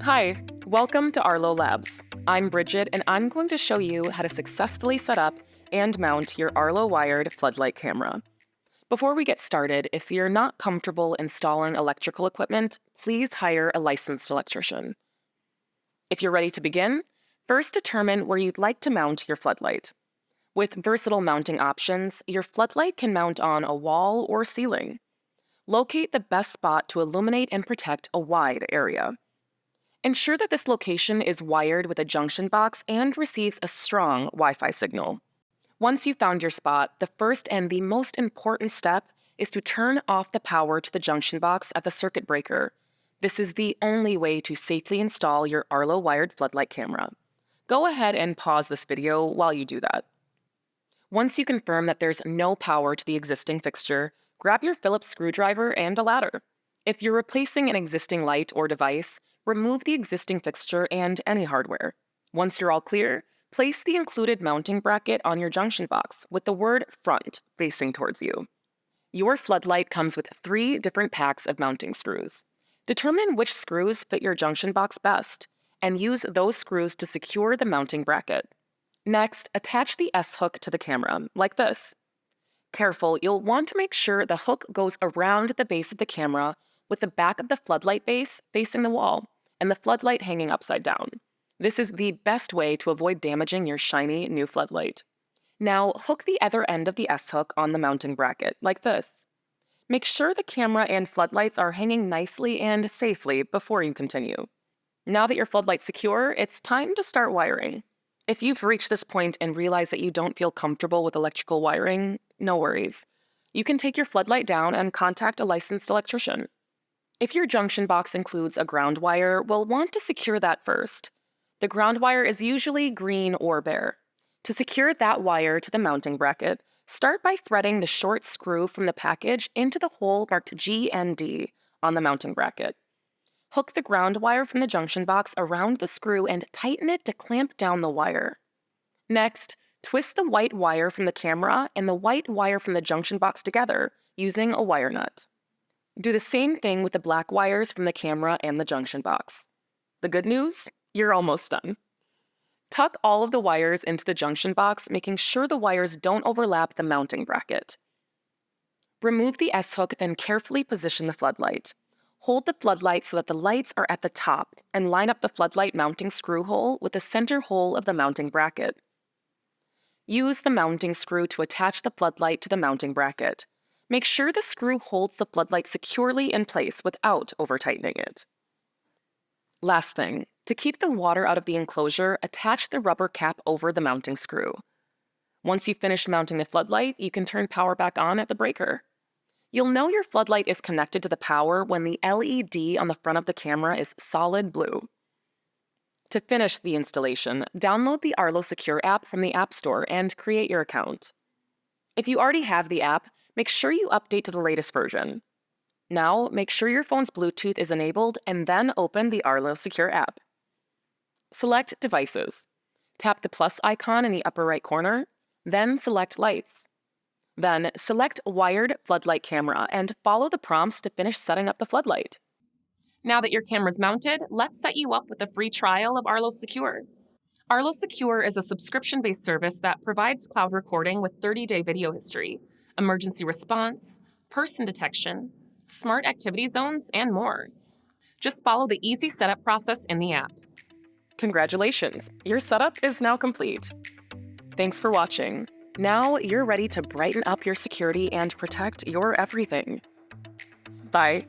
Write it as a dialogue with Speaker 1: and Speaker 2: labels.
Speaker 1: Hi, welcome to Arlo Labs. I'm Bridget, and I'm going to show you how to successfully set up and mount your Arlo Wired Floodlight Camera. Before we get started, if you're not comfortable installing electrical equipment, please hire a licensed electrician. If you're ready to begin, first determine where you'd like to mount your floodlight. With versatile mounting options, your floodlight can mount on a wall or ceiling. Locate the best spot to illuminate and protect a wide area. Ensure that this location is wired with a junction box and receives a strong Wi-Fi signal. Once you've found your spot, the first and the most important step is to turn off the power to the junction box at the circuit breaker. This is the only way to safely install your Arlo Wired Floodlight Camera. Go ahead and pause this video while you do that. Once you confirm that there's no power to the existing fixture, grab your Phillips screwdriver and a ladder. If you're replacing an existing light or device, remove the existing fixture and any hardware. Once you're all clear, place the included mounting bracket on your junction box with the word front facing towards you. Your floodlight comes with 3 different packs of mounting screws. Determine which screws fit your junction box best, and use those screws to secure the mounting bracket. Next, attach the S-hook to the camera, like this. Careful, you'll want to make sure the hook goes around the base of the camera with the back of the floodlight base facing the wall and the floodlight hanging upside down. This is the best way to avoid damaging your shiny new floodlight. Now, hook the other end of the S-hook on the mounting bracket, like this. Make sure the camera and floodlights are hanging nicely and safely before you continue. Now that your floodlight's secure, it's time to start wiring. If you've reached this point and realize that you don't feel comfortable with electrical wiring, no worries. You can take your floodlight down and contact a licensed electrician. If your junction box includes a ground wire, we'll want to secure that first. The ground wire is usually green or bare. To secure that wire to the mounting bracket, start by threading the short screw from the package into the hole marked G and D on the mounting bracket. Hook the ground wire from the junction box around the screw and tighten it to clamp down the wire. Next, twist the white wire from the camera and the white wire from the junction box together using a wire nut. Do the same thing with the black wires from the camera and the junction box. The good news? You're almost done. Tuck all of the wires into the junction box, making sure the wires don't overlap the mounting bracket. Remove the S-hook, then carefully position the floodlight. Hold the floodlight so that the lights are at the top and line up the floodlight mounting screw hole with the center hole of the mounting bracket. Use the mounting screw to attach the floodlight to the mounting bracket. Make sure the screw holds the floodlight securely in place without over-tightening it. Last thing, to keep the water out of the enclosure, attach the rubber cap over the mounting screw. Once you've finished mounting the floodlight, you can turn power back on at the breaker. You'll know your floodlight is connected to the power when the LED on the front of the camera is solid blue. To finish the installation, download the Arlo Secure app from the App Store and create your account. If you already have the app, make sure you update to the latest version. Now, make sure your phone's Bluetooth is enabled and then open the Arlo Secure app. Select Devices. Tap the plus icon in the upper right corner, then select Lights. Then select Wired Floodlight Camera and follow the prompts to finish setting up the floodlight. Now that your camera's mounted, let's set you up with a free trial of Arlo Secure. Arlo Secure is a subscription-based service that provides cloud recording with 30-day video history, emergency response, person detection, smart activity zones, and more. Just follow the easy setup process in the app. Congratulations, your setup is now complete. Thanks for watching. Now you're ready to brighten up your security and protect your everything. Bye.